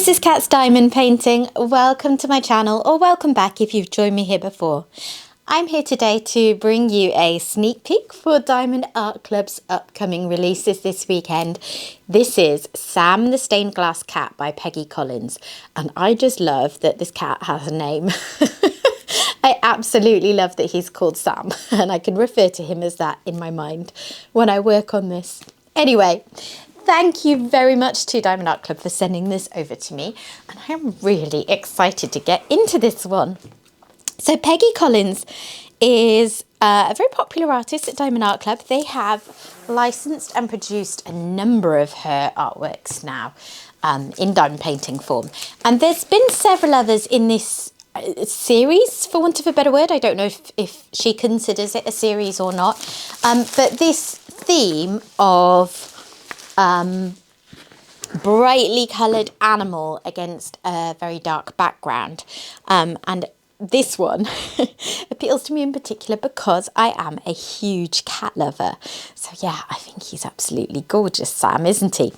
This is Cat's Diamond Painting. Welcome to my channel, or welcome back if you've joined me here before. I'm here today to bring you a sneak peek for Diamond Art Club's upcoming releases this weekend. This is Sam the Stained Glass Cat by Peggy Collins, and I just love that this cat has a name. I absolutely love that he's called Sam, and I can refer to him as that in my mind when I work on this. Anyway, thank you very much to Diamond Art Club for sending this over to me, and I am really excited to get into this one. So Peggy Collins is a very popular artist at Diamond Art Club. They have licensed and produced a number of her artworks now in diamond painting form. And there's been several others in this series, for want of a better word. I don't know if she considers it a series or not. But this theme of brightly coloured animal against a very dark background, and this one appeals to me in particular because I am a huge cat lover. So yeah, I think he's absolutely gorgeous, Sam, isn't he?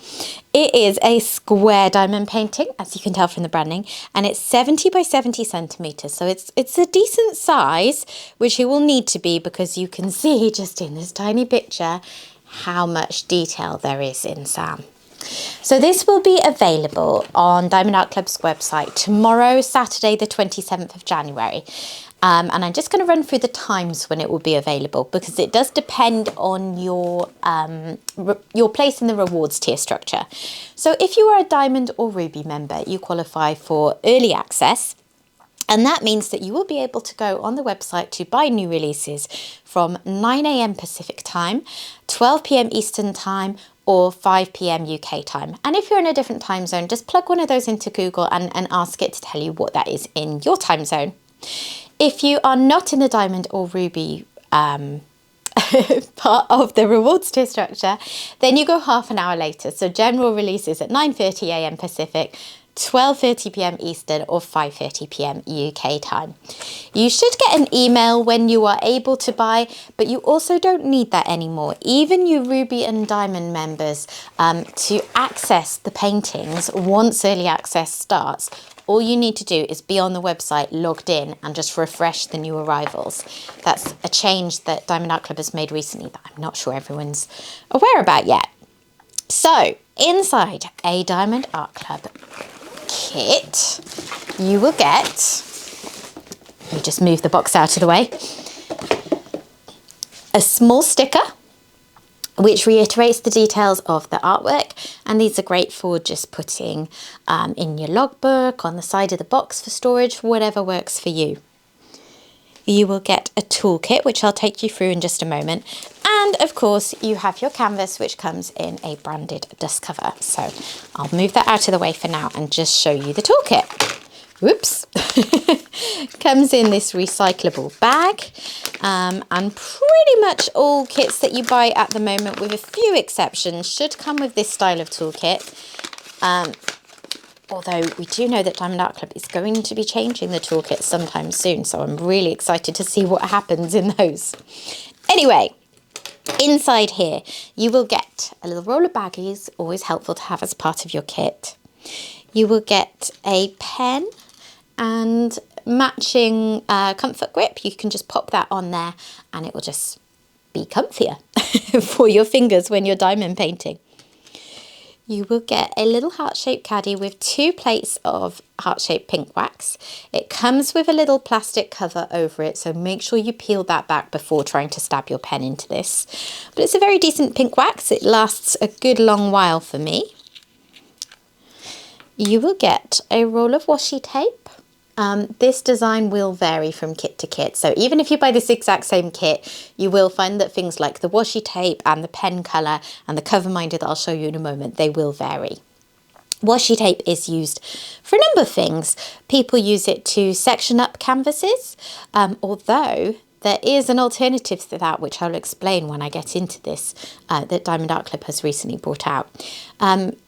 It is a square diamond painting, as you can tell from the branding, and it's 70 by 70 centimetres. So it's a decent size, which it will need to be because you can see just in this tiny picture how much detail there is in Sam. So this will be available on Diamond Art Club's website tomorrow, Saturday the 27th of January. And I'm just going to run through the times when it will be available, because it does depend on your place in the rewards tier structure. So if you are a Diamond or Ruby member, you qualify for early access. And that means that you will be able to go on the website to buy new releases from 9 AM Pacific time, 12 PM Eastern time, or 5 PM UK time. And if you're in a different time zone, just plug one of those into Google and ask it to tell you what that is in your time zone. If you are not in the Diamond or Ruby part of the rewards tier structure, then you go half an hour later. So general release is at 9:30 AM Pacific, 12:30 PM Eastern, or 5:30 PM UK time. You should get an email when you are able to buy, but you also don't need that anymore. Even you Ruby and Diamond members, to access the paintings once early access starts, all you need to do is be on the website logged in and just refresh the new arrivals. That's a change that Diamond Art Club has made recently that I'm not sure everyone's aware about yet. So inside a Diamond Art Club kit, you will get, let me just move the box out of the way, a small sticker which reiterates the details of the artwork, and these are great for just putting in your logbook, on the side of the box for storage, whatever works for you. You will get a toolkit, which I'll take you through in just a moment. And of course, you have your canvas, which comes in a branded dust cover. So I'll move that out of the way for now and just show you the toolkit. Whoops. Comes in this recyclable bag. And pretty much all kits that you buy at the moment, with a few exceptions, should come with this style of toolkit. Although we do know that Diamond Art Club is going to be changing the toolkit sometime soon, so I'm really excited to see what happens in those. Anyway, inside here, you will get a little roll of baggies, always helpful to have as part of your kit. You will get a pen and matching comfort grip. You can just pop that on there and it will just be comfier for your fingers when you're diamond painting. You will get a little heart-shaped caddy with 2 plates of heart-shaped pink wax. It comes with a little plastic cover over it, so make sure you peel that back before trying to stab your pen into this. But it's a very decent pink wax. It lasts a good long while for me. You will get a roll of washi tape. This design will vary from kit to kit, so even if you buy this exact same kit, you will find that things like the washi tape and the pen colour and the cover minder that I'll show you in a moment, they will vary. Washi tape is used for a number of things. People use it to section up canvases, although there is an alternative to that, which I'll explain when I get into this, that Diamond Art Club has recently brought out.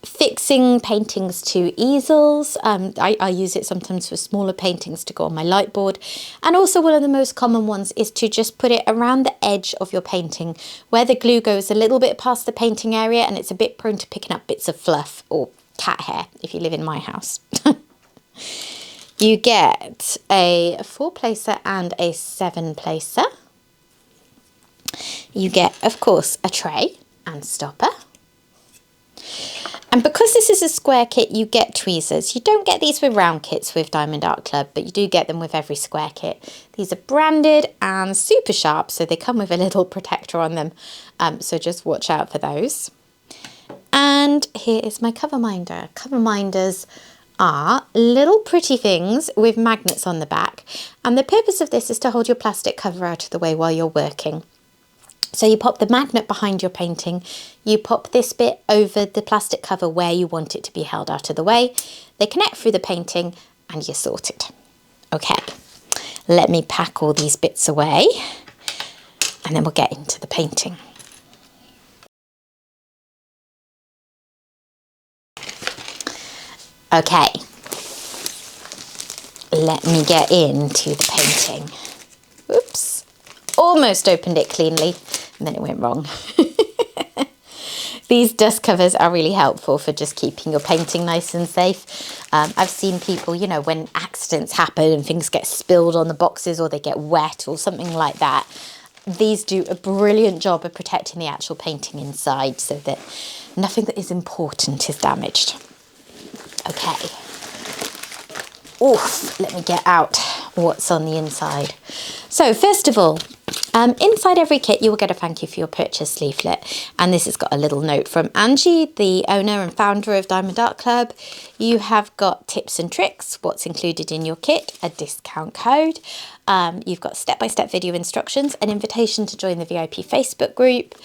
Fixing paintings to easels. I use it sometimes for smaller paintings to go on my light board. And also one of the most common ones is to just put it around the edge of your painting, where the glue goes a little bit past the painting area and it's a bit prone to picking up bits of fluff or cat hair if you live in my house. You get a 4-placer and a 7-placer. You get, of course, a tray and stopper. And because this is a square kit, you get tweezers. You don't get these with round kits with Diamond Art Club, but you do get them with every square kit. These are branded and super sharp, so they come with a little protector on them. So just watch out for those. And here is my cover minder. Cover minders are little pretty things with magnets on the back. And the purpose of this is to hold your plastic cover out of the way while you're working. So you pop the magnet behind your painting, you pop this bit over the plastic cover where you want it to be held out of the way. They connect through the painting and you're sorted. Okay, let me pack all these bits away and then we'll get into the painting. Okay, let me get into the painting. Oops, almost opened it cleanly and then it went wrong. These dust covers are really helpful for just keeping your painting nice and safe. I've seen people, you know, when accidents happen and things get spilled on the boxes or they get wet or something like that, these do a brilliant job of protecting the actual painting inside so that nothing that is important is damaged. Okay. Oof, let me get out what's on the inside. So first of all, inside every kit you will get a thank you for your purchase leaflet, and this has got a little note from Angie, the owner and founder of Diamond Art Club. You have got tips and tricks, what's included in your kit, a discount code, you've got step-by-step video instructions, an invitation to join the VIP Facebook group,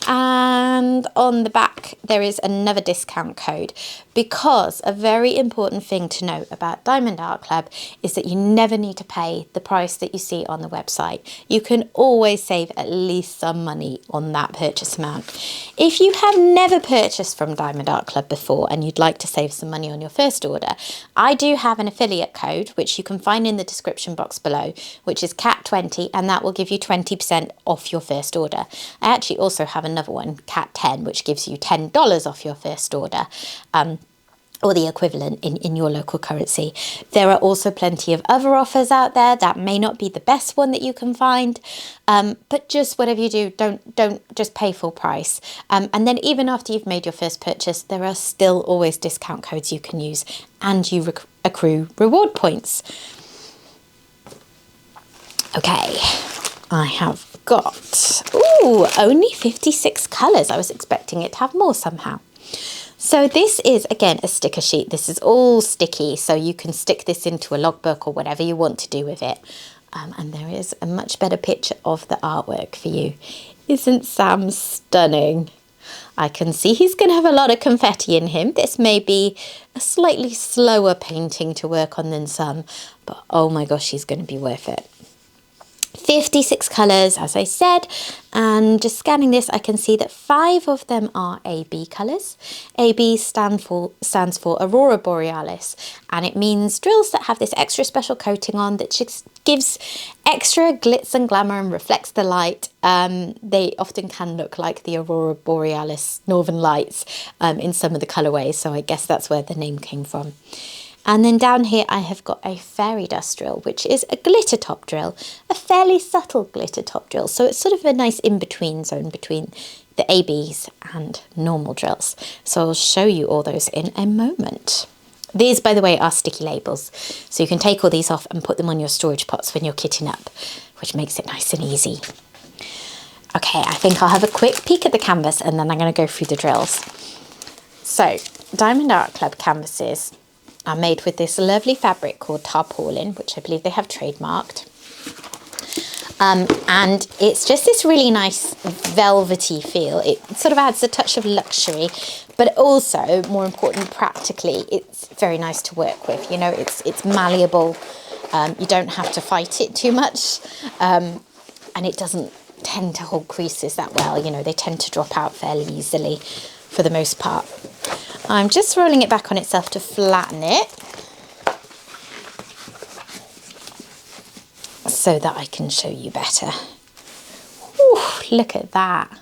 and on the back there is another discount code, because a very important thing to note about Diamond Art Club is that you never need to pay the price that you see on the website. You can always save at least some money on that purchase amount. If you have never purchased from Diamond Art Club before and you'd like to save some money on your first order, I do have an affiliate code which you can find in the description box below, which is CAT20, and that will give you 20% off your first order. I actually also have another one, CAT10, which gives you $10 off your first order. Or the equivalent in your local currency. There are also plenty of other offers out there. That may not be the best one that you can find, but just whatever you do, don't just pay full price. And then even after you've made your first purchase, there are still always discount codes you can use, and you accrue reward points. Okay, I have got, only 56 colours. I was expecting it to have more somehow. So this is, again, a sticker sheet. This is all sticky, so you can stick this into a logbook or whatever you want to do with it. And there is a much better picture of the artwork for you. Isn't Sam stunning? I can see he's going to have a lot of confetti in him. This may be a slightly slower painting to work on than some, but oh my gosh, he's going to be worth it. 56 colours, as I said, and just scanning this I can see that 5 of them are AB colours. AB stands for Aurora Borealis, and it means drills that have this extra special coating on that just gives extra glitz and glamour and reflects the light. They often can look like the Aurora Borealis Northern Lights in some of the colourways, so I guess that's where the name came from. And then down here I have got a fairy dust drill, which is a glitter top drill, a fairly subtle glitter top drill. So it's sort of a nice in-between zone between the ABs and normal drills. So I'll show you all those in a moment. These, by the way, are sticky labels. So you can take all these off and put them on your storage pots when you're kitting up, which makes it nice and easy. Okay, I think I'll have a quick peek at the canvas and then I'm going to go through the drills. So Diamond Art Club canvases are made with this lovely fabric called tarpaulin, which I believe they have trademarked. And it's just this really nice velvety feel. It sort of adds a touch of luxury, but also, more important, practically, it's very nice to work with. You know, it's malleable. You don't have to fight it too much, and it doesn't tend to hold creases that well. You know, they tend to drop out fairly easily for the most part. I'm just rolling it back on itself to flatten it so that I can show you better. Whew, look at that.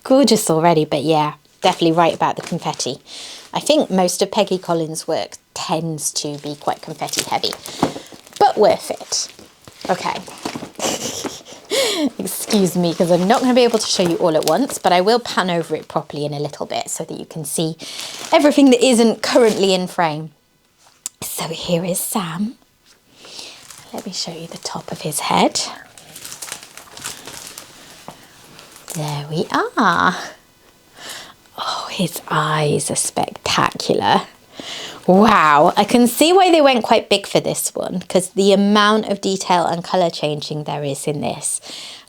Gorgeous already, but yeah, definitely right about the confetti. I think most of Peggy Collins' work tends to be quite confetti heavy, but worth it. Okay. Excuse me, because I'm not going to be able to show you all at once, but I will pan over it properly in a little bit so that you can see everything that isn't currently in frame. So here is Sam. Let me show you the top of his head. There we are. Oh, his eyes are spectacular. Wow, I can see why they went quite big for this one, because the amount of detail and colour changing there is in this.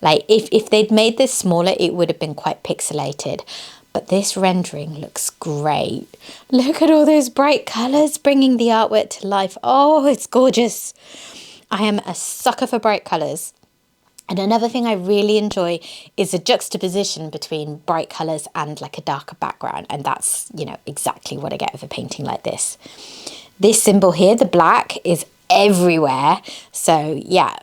Like, if they'd made this smaller, it would have been quite pixelated. But this rendering looks great. Look at all those bright colours bringing the artwork to life. Oh, it's gorgeous. I am a sucker for bright colours. And another thing I really enjoy is a juxtaposition between bright colours and like a darker background. And that's, you know, exactly what I get with a painting like this. This symbol here, the black, is everywhere. So yeah,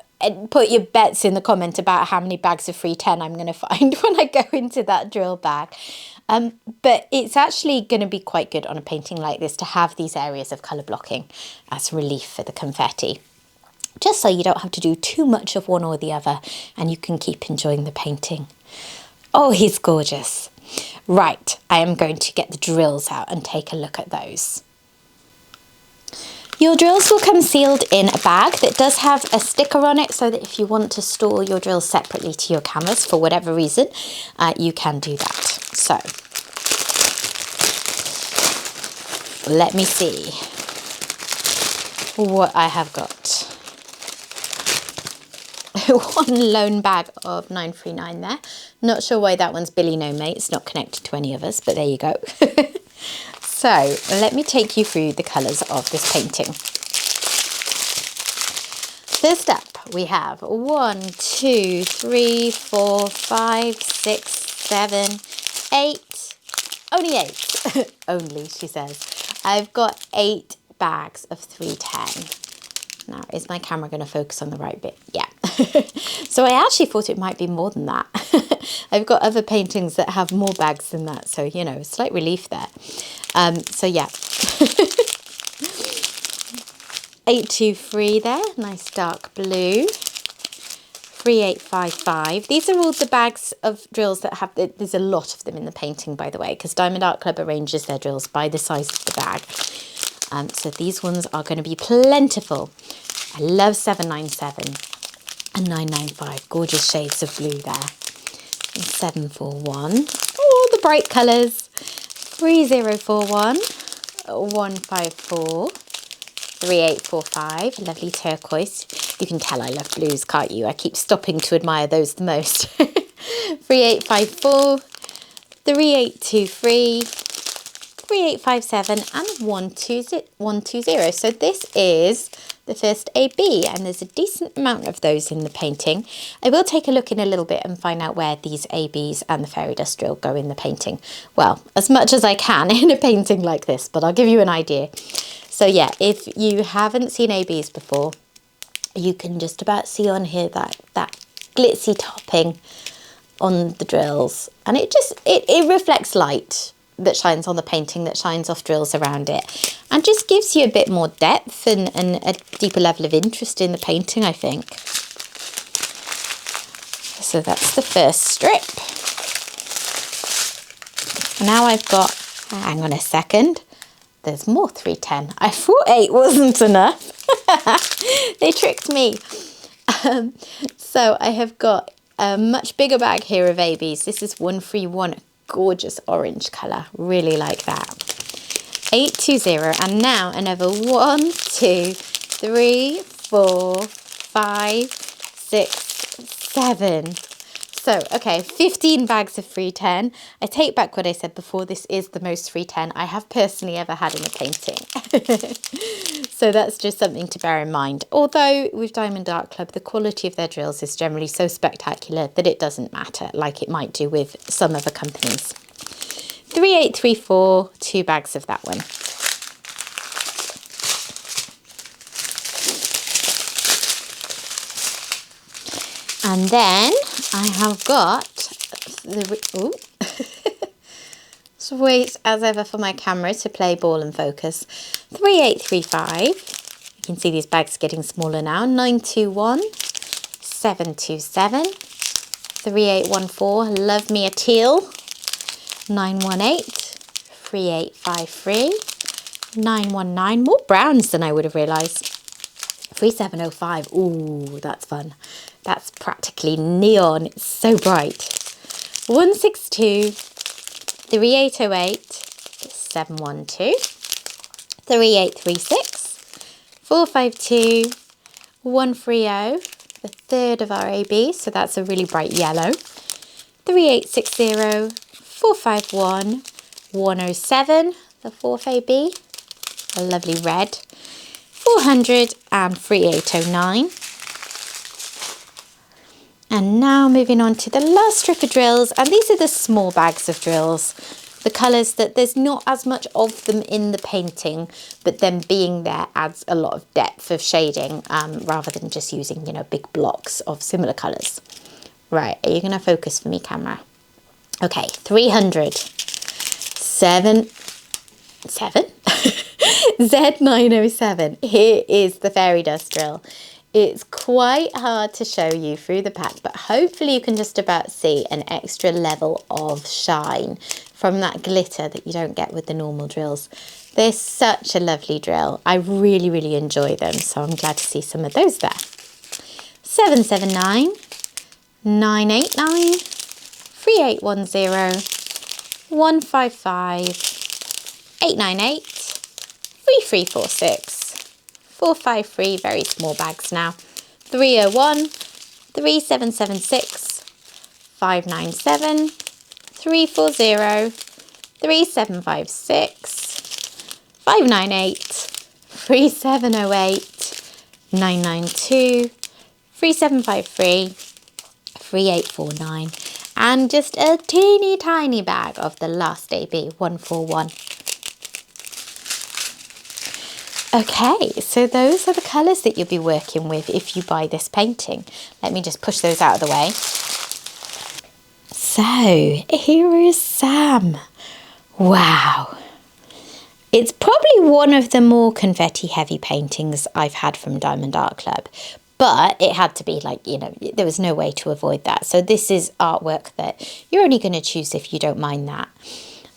put your bets in the comment about how many bags of 310 I'm going to find when I go into that drill bag. But it's actually going to be quite good on a painting like this to have these areas of colour blocking as relief for the confetti. Just so you don't have to do too much of one or the other and you can keep enjoying the painting. Oh, he's gorgeous. Right, I am going to get the drills out and take a look at those. Your drills will come sealed in a bag that does have a sticker on it so that if you want to store your drills separately to your canvas for whatever reason, you can do that. So, let me see what I have got. One lone bag of 939 there. Not sure why that one's Billy No Mate. It's not connected to any of us, but there you go. So let me take you through the colours of this painting. First up, we have 1, 2, 3, 4, 5, 6, 7, 8. Only 8. Only, she says. I've got 8 bags of 310. Now, is my camera going to focus on the right bit? Yeah. So I actually thought it might be more than that. I've got other paintings that have more bags than that. So, you know, slight relief there. So, yeah. 823 there. Nice dark blue. 3855. These are all the bags of drills that have, there's a lot of them in the painting, by the way, because Diamond Art Club arranges their drills by the size of the bag. So these ones are going to be plentiful. I love 797 and 995. Gorgeous shades of blue there. And 741. Oh, the bright colours. 3041. 154. 3845. Lovely turquoise. You can tell I love blues, can't you? I keep stopping to admire those the most. 3854. 3823. 3857 and 120. So this is the first AB and there's a decent amount of those in the painting. I will take a look in a little bit and find out where these ABs and the fairy dust drill go in the painting. Well, as much as I can in a painting like this, but I'll give you an idea. So yeah, if you haven't seen ABs before, you can just about see on here that glitzy topping on the drills, and it reflects light that shines on the painting, that shines off drills around it, and just gives you a bit more depth and a deeper level of interest in the painting, I think. So that's the first strip. Now I've got, hang on a second, there's more 310. I thought 8 wasn't enough. They tricked me. So I have got a much bigger bag here of ABs. This is 131. Gorgeous orange colour, really like that. 820, and now another 1, 2, 3, 4, 5, 6, 7. So, okay, 15 bags of 310. I take back what I said before. This is the most 310 I have personally ever had in a painting. So that's just something to bear in mind. Although with Diamond Art Club, the quality of their drills is generally so spectacular that it doesn't matter, like it might do with some other companies. 3834, 2 bags of that one. And then I have got the Just wait as ever for my camera to play ball and focus. 3835. You can see these bags getting smaller now. 921, 727, 3814. Love me a teal. 918, 3853, 919. More browns than I would have realised. 3705. Ooh, that's fun. That's practically neon. It's so bright. 162, 3808, 712, 3836, 452, 130, the third of our AB, so that's a really bright yellow. 3860, 451, 107, the fourth AB, a lovely red. 400 and 3809. And now moving on to the last strip of drills, and these are the small bags of drills, the colours that there's not as much of them in the painting, but them being there adds a lot of depth of shading rather than just using, you know, big blocks of similar colours. Right, are you going to focus for me, camera? Okay, 300, 7 Z907. Here is the fairy dust drill. It's quite hard to show you through the pack, but hopefully you can just about see an extra level of shine from that glitter that you don't get with the normal drills. They're such a lovely drill. I really, really enjoy them, so I'm glad to see some of those there. 779, 989, 3810, 155, 898, 3346, 453, very small bags now, 301, 3776, 597, 340, 3756, 598, 3708, 992, 3753, 3849, and just a teeny tiny bag of the last AB, 141. Okay, so those are the colours that you'll be working with if you buy this painting. Let me just push those out of the way. So, here is Sam. Wow. It's probably one of the more confetti heavy paintings I've had from Diamond Art Club. But it had to be like, you know, there was no way to avoid that. So this is artwork that you're only going to choose if you don't mind that.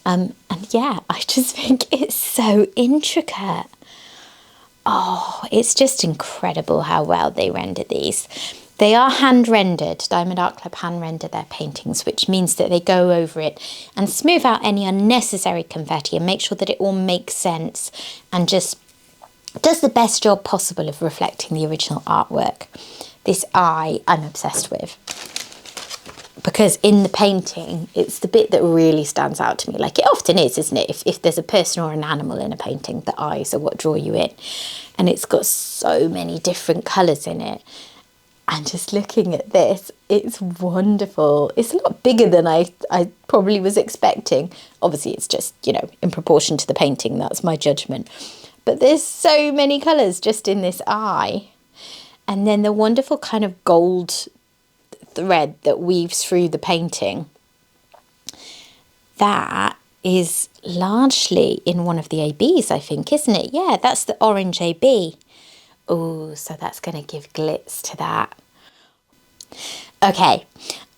And yeah, I just think it's so intricate. Oh, it's just incredible how well they render these. They are hand rendered. Diamond Art Club hand render their paintings, which means that they go over it and smooth out any unnecessary confetti and make sure that it all makes sense and just does the best job possible of reflecting the original artwork. This I'm obsessed with. Because in the painting, it's the bit that really stands out to me. Like it often is, isn't it? If there's a person or an animal in a painting, the eyes are what draw you in. And it's got so many different colours in it. And just looking at this, it's wonderful. It's a lot bigger than I probably was expecting. Obviously, it's just, you know, in proportion to the painting. That's my judgment. But there's so many colours just in this eye. And then the wonderful kind of gold thread that weaves through the painting, that is largely in one of the ABs, I think, isn't it? Yeah, that's the orange AB. Oh, so that's going to give glitz to that. Okay,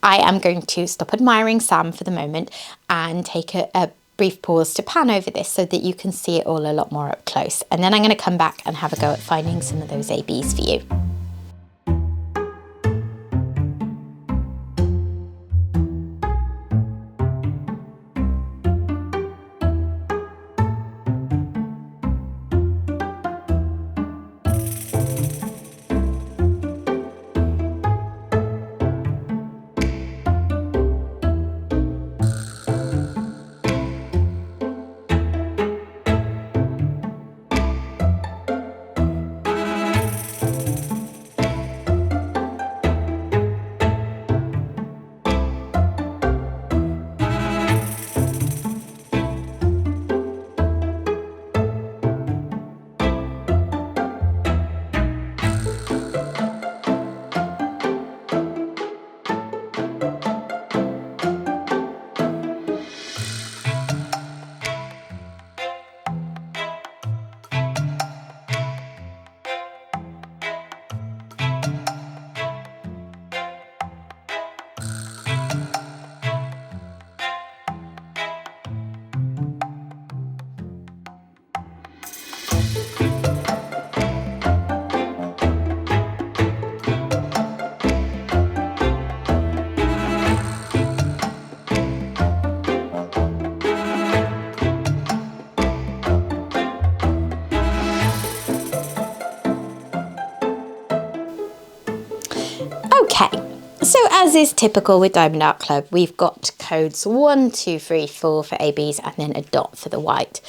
I am going to stop admiring Sam for the moment and take a brief pause to pan over this so that you can see it all a lot more up close. And then I'm going to come back and have a go at finding some of those ABs for you. Okay, so as is typical with Diamond Art Club, we've got codes 1, 2, 3, 4 for ABs and then a dot for the white.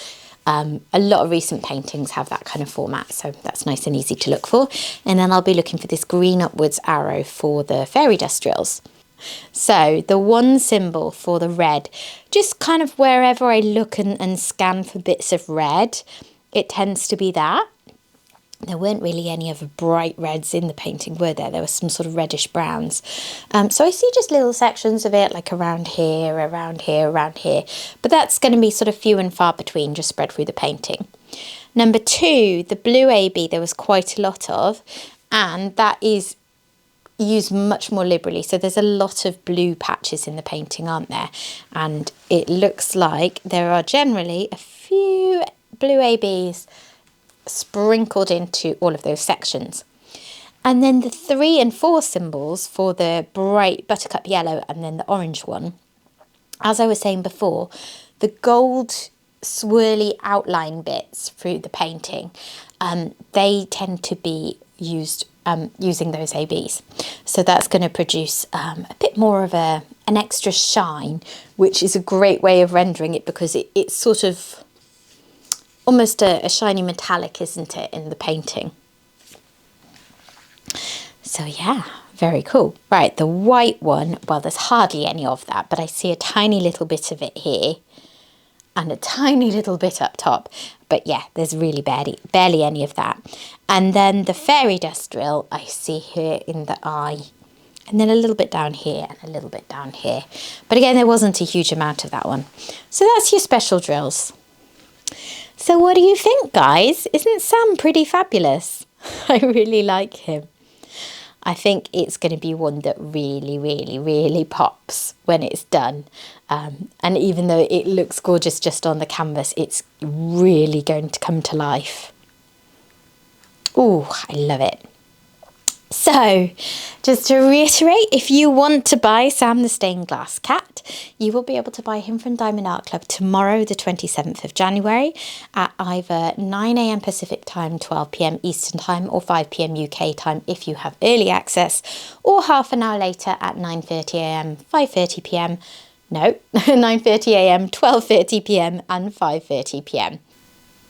A lot of recent paintings have that kind of format, so that's nice and easy to look for. And then I'll be looking for this green upwards arrow for the fairy dust drills. So the 1 symbol for the red, just kind of wherever I look and scan for bits of red, it tends to be that. There weren't really any other bright reds in the painting, were there? There were some sort of reddish browns. So I see just little sections of it, like around here, around here, around here. But that's going to be sort of few and far between, just spread through the painting. Number 2, the blue AB, there was quite a lot of, and that is used much more liberally. So there's a lot of blue patches in the painting, aren't there? And it looks like there are generally a few blue ABs sprinkled into all of those sections. And then the 3 and 4 symbols for the bright buttercup yellow and then the orange one, as I was saying before, the gold swirly outline bits through the painting, they tend to be used using those ABs. So that's going to produce a bit more of an extra shine, which is a great way of rendering it because it's sort of almost a shiny metallic, isn't it, in the painting? So yeah, very cool. Right, the white one, well, there's hardly any of that, but I see a tiny little bit of it here and a tiny little bit up top. But yeah, there's really barely any of that. And then the fairy dust drill I see here in the eye, and then a little bit down here and a little bit down here. But again, there wasn't a huge amount of that one. So that's your special drills. So what do you think, guys? Isn't Sam pretty fabulous? I really like him. I think it's going to be one that really, really, really pops when it's done. And even though it looks gorgeous just on the canvas, it's really going to come to life. Oh, I love it. So, just to reiterate, if you want to buy Sam the Stained Glass Cat, you will be able to buy him from Diamond Art Club tomorrow, the 27th of January, at either 9 AM Pacific Time, 12 PM Eastern Time, or 5 PM UK Time if you have early access, or half an hour later at 9:30 AM, 5:30 PM, no, 9:30 AM, 12:30 PM, and 5:30 PM.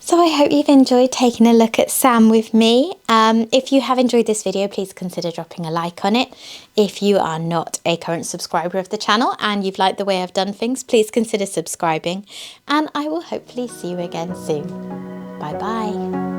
So I hope you've enjoyed taking a look at Sam with me. If you have enjoyed this video, please consider dropping a like on it. If you are not a current subscriber of the channel and you've liked the way I've done things, please consider subscribing. And I will hopefully see you again soon. Bye bye.